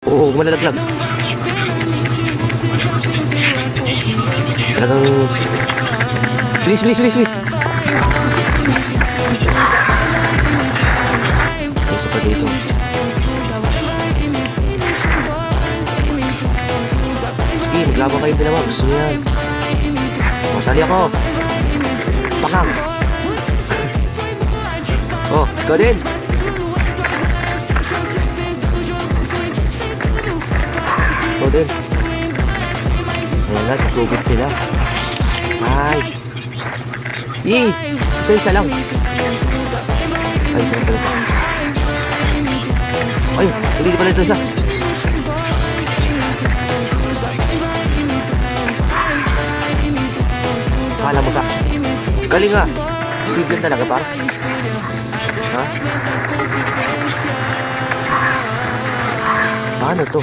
Oo, malalaglag. Talagang... Bilis, bilis, bilis, bilis. Isa pa dito. Sige, maglaban kayo dalawa. Gusto nyo yan. Masali ako. Pakang. Oh, ikaw din. Ikaw din. Ayan na, susugod sila. Ay. Yee! Isa-isa lang. Ay, isa lang pala. Ay, hindi pala ito isa. Kala mo sa. Galing nga. Posible talaga par. Ha? Paano to?